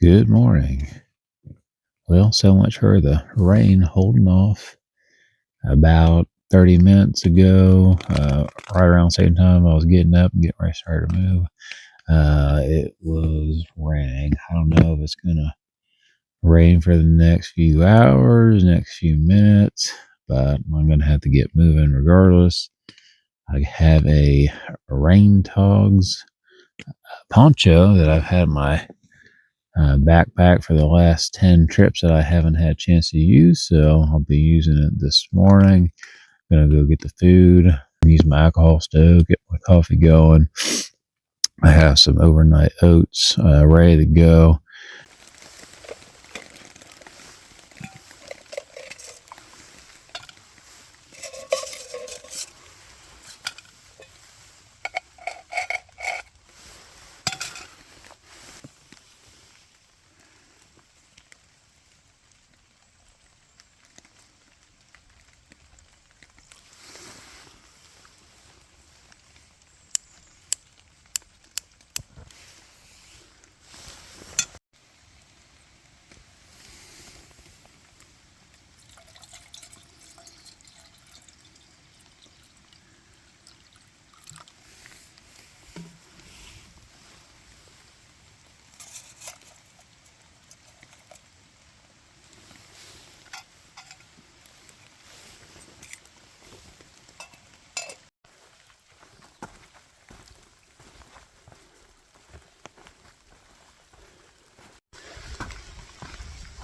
Good morning. Well, so much for the rain holding off. About 30 minutes ago, right around the same time I was getting up and getting ready to start to move, it was raining. I don't know if it's going to rain for the next few hours, next few minutes, but I'm going to have to get moving regardless. I have a rain togs poncho that I've had in my backpack for the last 10 trips that I haven't had a chance to use, so I'll be using it this morning. I'm gonna go get the food, use my alcohol stove, get my coffee going. I have some overnight oats ready to go.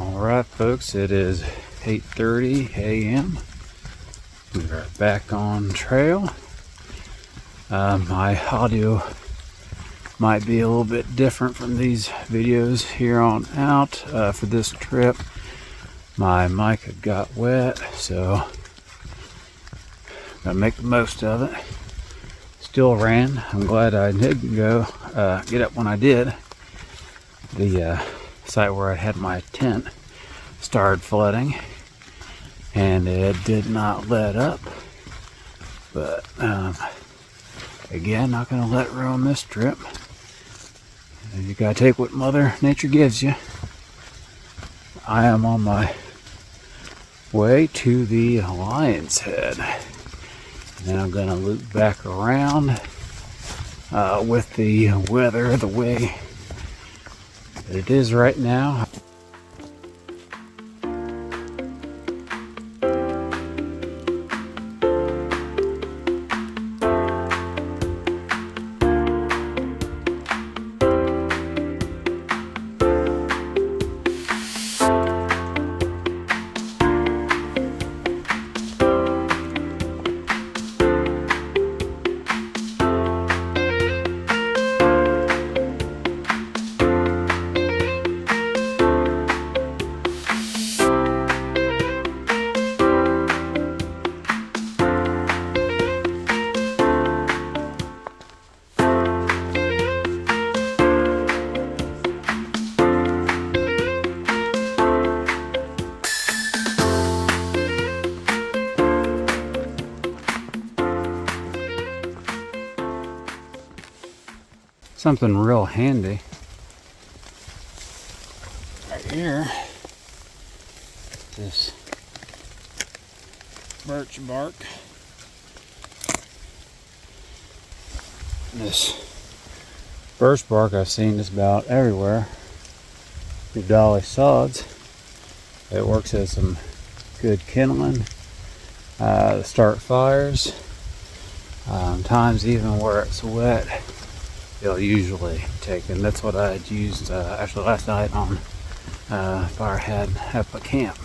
Alright folks, it is 8:30 a.m. We are back on trail. My audio might be a little bit different from these videos here on out. For this trip, my mic had got wet, so gotta make the most of it. Still ran. I'm glad I did get up when I did. The site where I had my tent started flooding, and it did not let up. But again, not gonna let it ruin this trip. You gotta take what Mother Nature gives you. I am on my way to the Lion's Head. And then I'm gonna loop back around with the weather the way that it is right now. Something real handy right here. This birch bark. This birch bark I've seen just about everywhere through Dolly Sods. It works as some good kindling to start fires. Times even where it's wet, it'll usually take, and that's what I had used actually last night on Firehead at the camp.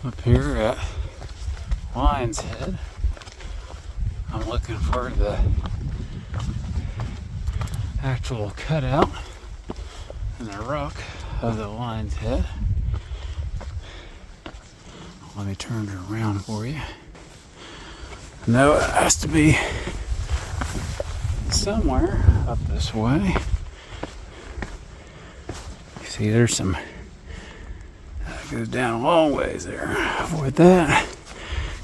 Up here at Lion's Head, I'm looking for the actual cutout in the rock of the Lion's Head. Let me turn it around for you. No, it has to be somewhere up this way. You see, there's some that goes down a long ways there. Avoid that.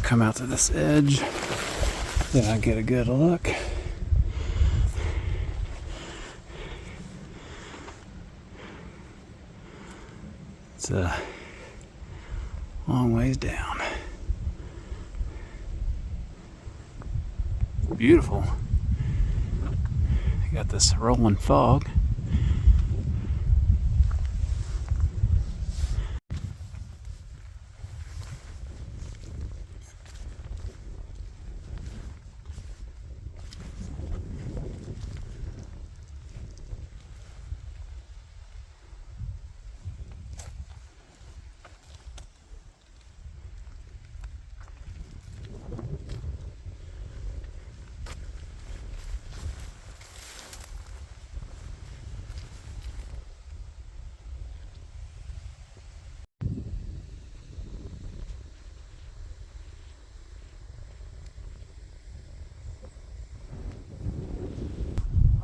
Come out to this edge. Then I get a good look. It's a long ways down. Beautiful. You got this rolling fog.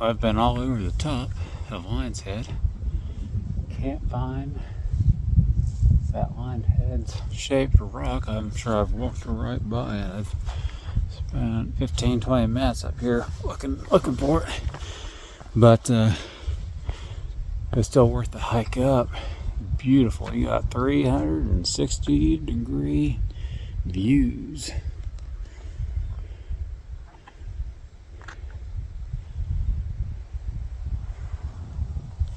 I've been all over the top of Lion's Head. Can't find that Lion's Head's shaped rock. I'm sure I've walked right by it. I've spent 15-20 minutes up here looking for it. But it's still worth the hike up. Beautiful. You got 360-degree views.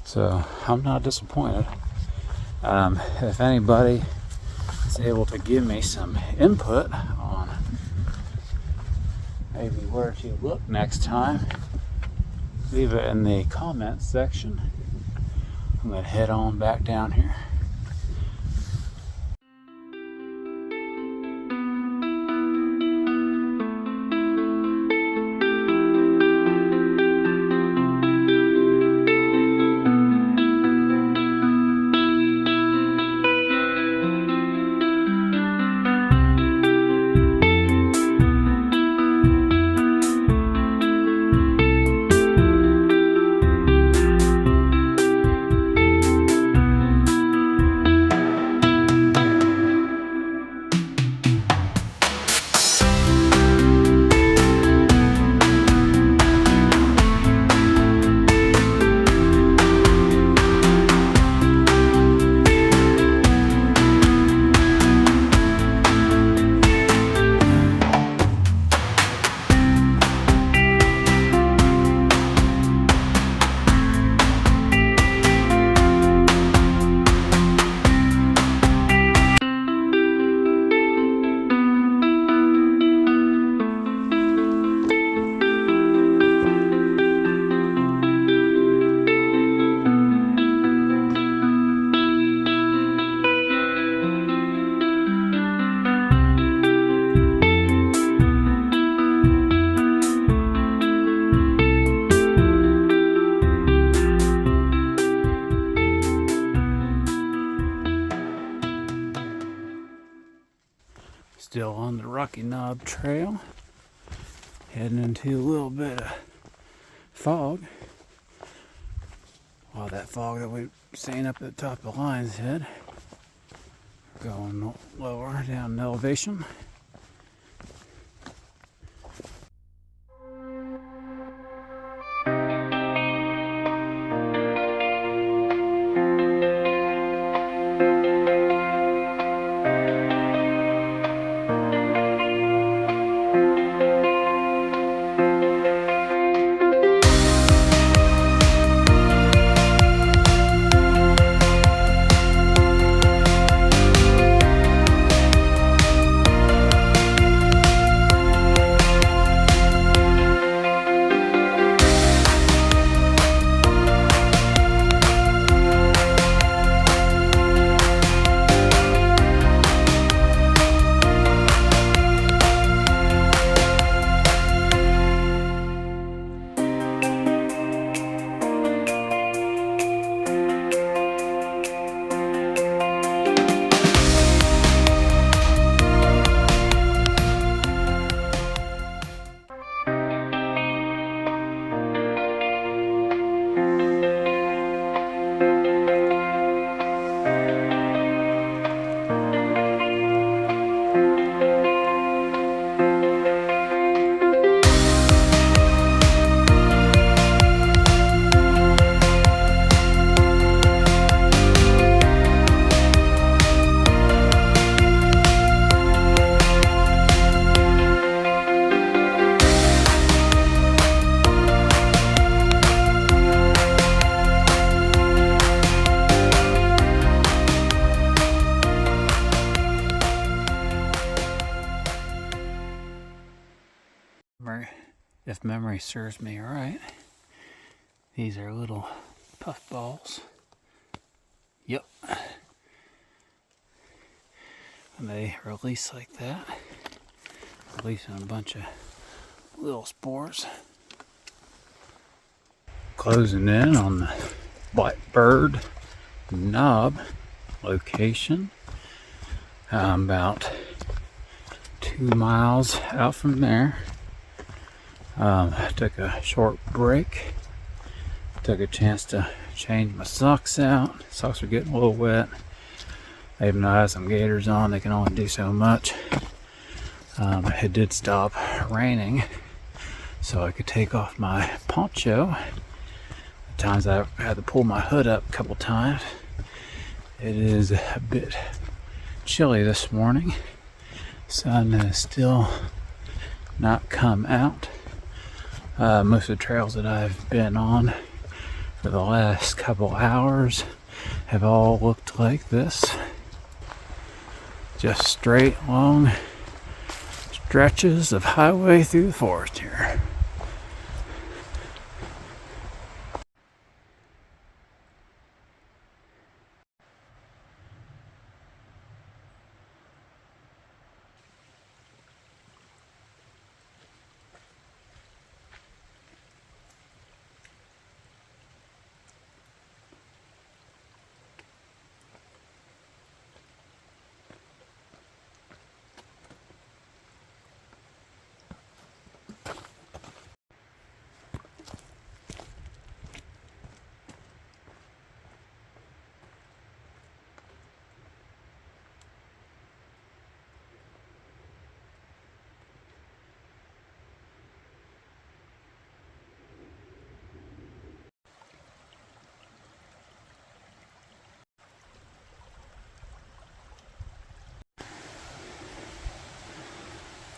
So I'm not disappointed. If anybody is able to give me some input on maybe where to look next time, leave it in the comments section. I'm going to head on back down here. Still on the Rocky Knob Trail, heading into a little bit of fog. All that fog that we've seen up at the top of Lion's Head, going lower down in elevation. if memory serves me right, these are little puff balls. Yep. And they release like that, releasing a bunch of little spores. Closing in on the Blackbird Knob location. About 2 miles out from there. I took a short break. Took a chance to change my socks out. Socks are getting a little wet. Even though I have some gaiters on, they can only do so much. It did stop raining, so I could take off my poncho. The times I had to pull my hood up a couple times. It is a bit chilly this morning. Sun has still not come out. Most of the trails that I've been on for the last couple hours have all looked like this. Just straight long stretches of highway through the forest here.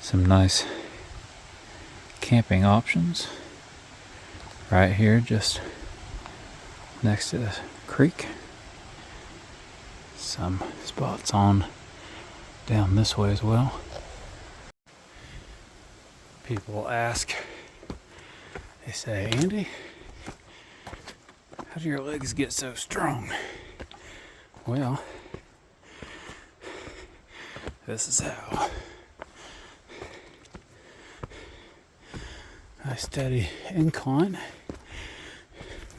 Some nice camping options right here, just next to the creek. Some spots on down this way as well. People ask, they say, Andy, how do your legs get so strong? Well, this is how. A steady incline.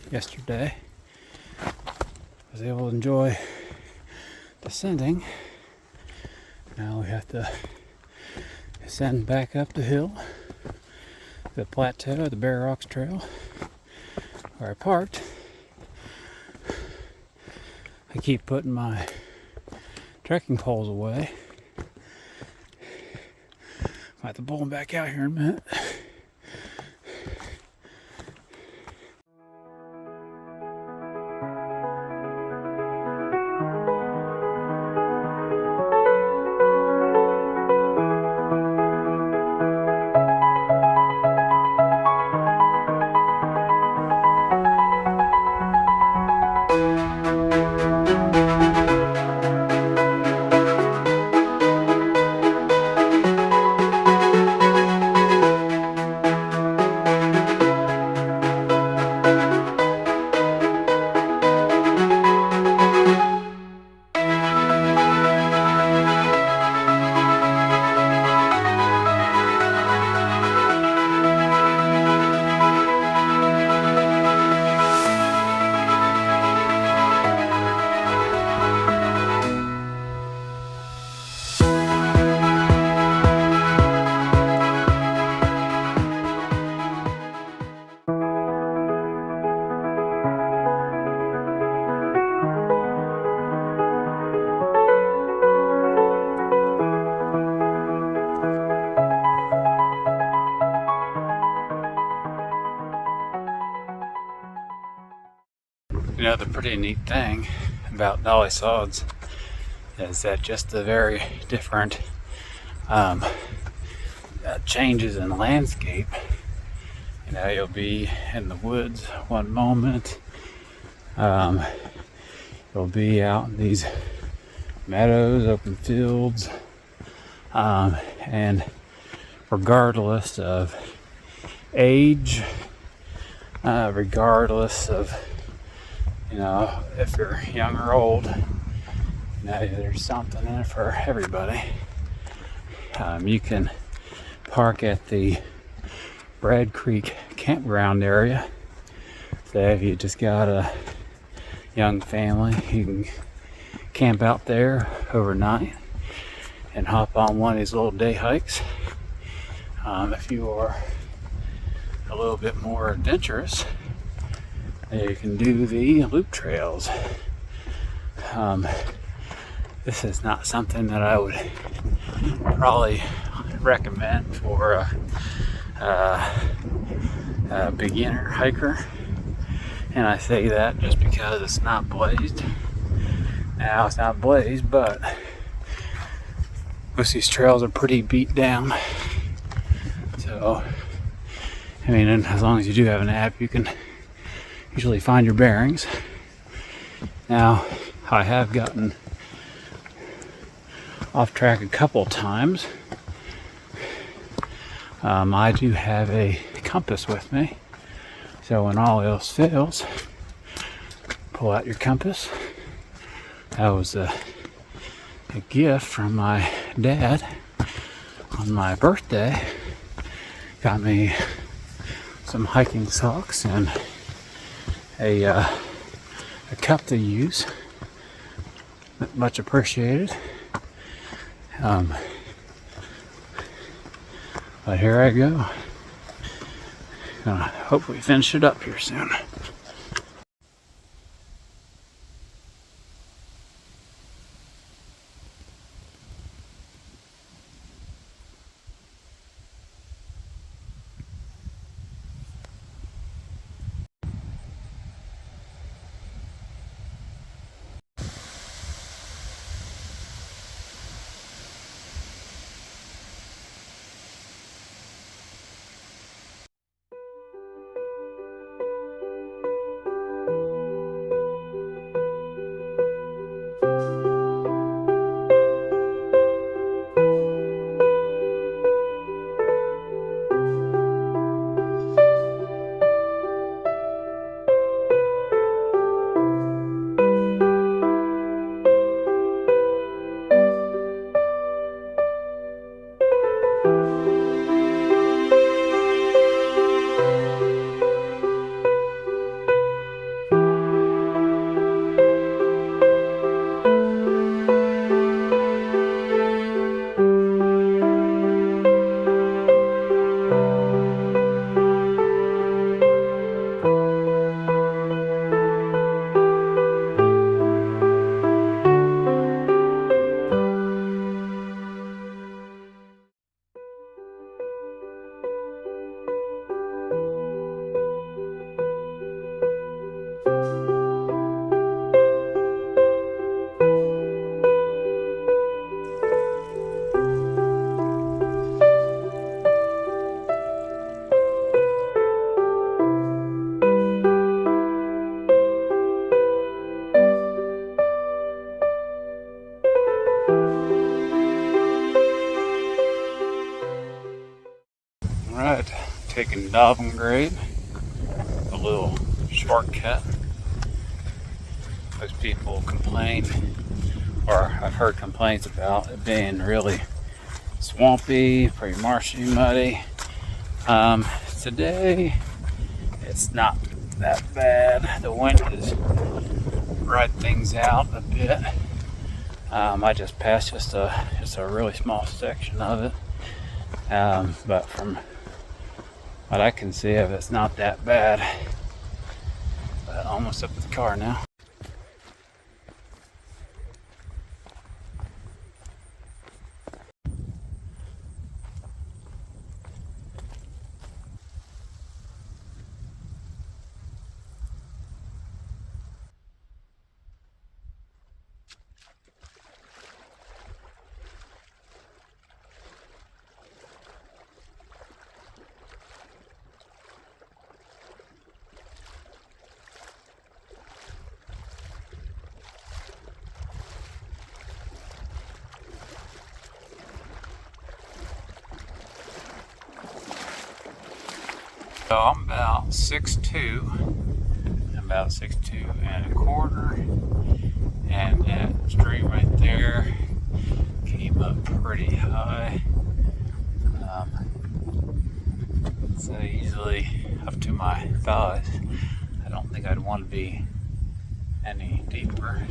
Yesterday, I was able to enjoy descending. Now we have to ascend back up the hill, the plateau, the Bear Rocks Trail, where I parked. I keep putting my trekking poles away. Might have to pull them back out here in a minute. You know, the pretty neat thing about Dolly Sods is that just the very different changes in landscape. You know, you'll be in the woods one moment, you'll be out in these meadows, open fields, and regardless of age, regardless of, if you're young or old. There's something in it for everybody. You can park at the Brad Creek campground area. So if you just got a young family, you can camp out there overnight and hop on one of these little day hikes. If you are a little bit more adventurous, you can do the loop trails. This is not something that I would probably recommend for a beginner hiker, and I say that just because it's not blazed. Now it's not blazed, but most of these trails are pretty beat down. So, and as long as you do have an app, you can usually find your bearings. Now, I have gotten off track a couple times. I do have a compass with me, so when all else fails, pull out your compass. That was a gift from my dad on my birthday. Got me some hiking socks and a cup to use. Much appreciated. But here I go. Gonna hopefully finish it up here soon. Alright, taking Dobbin Grade, a little shortcut. Most people complain, or I've heard complaints about it being really swampy, pretty marshy, muddy. Today, it's not that bad. The wind has dried things out a bit. I just passed just a really small section of it, but from what I can see of it, it's not that bad. But almost up to the car now. So I'm about 6'2", about 6'2 1/4", and that stream right there came up pretty high. So easily up to my thighs. I don't think I'd want to be any deeper.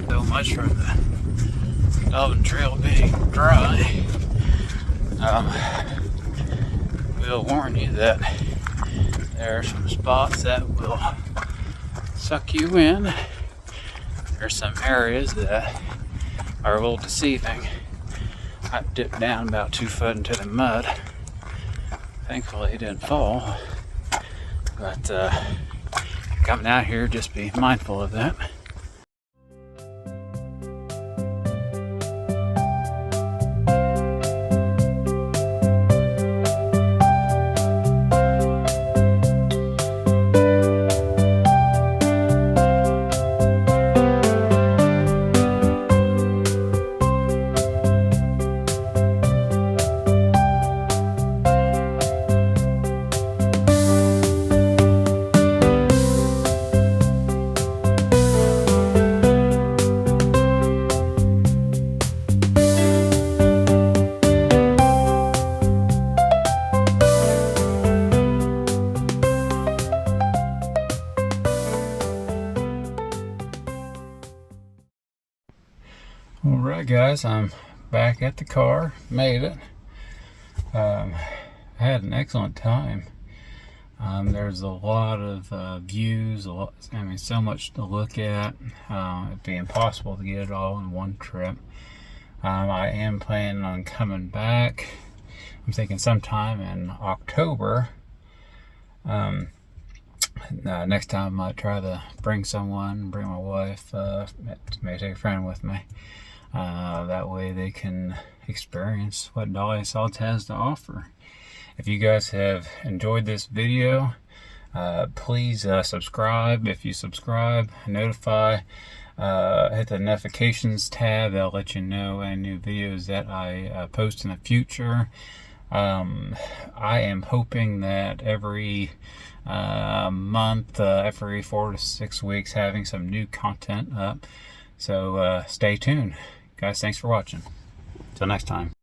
So much for the Dolphin Trail being dry. We'll warn you that there are some spots that will suck you in. There's some areas that are a little deceiving. I've dipped down about 2 foot into the mud. Thankfully, it didn't fall. But coming out here, just be mindful of that. Alright guys, I'm back at the car, made it. I had an excellent time. There's a lot of views, so much to look at. It'd be impossible to get it all in one trip. I am planning on coming back. I'm thinking sometime in October. Next time I might try to bring someone, bring my wife, maybe take a friend with me. That way they can experience what Dolly Sods has to offer. If you guys have enjoyed this video, please subscribe. If you subscribe, notify, hit the notifications tab. That'll let you know any new videos that I post in the future. I am hoping that every month, every 4 to 6 weeks, having some new content up. So stay tuned. Guys, thanks for watching. Till next time.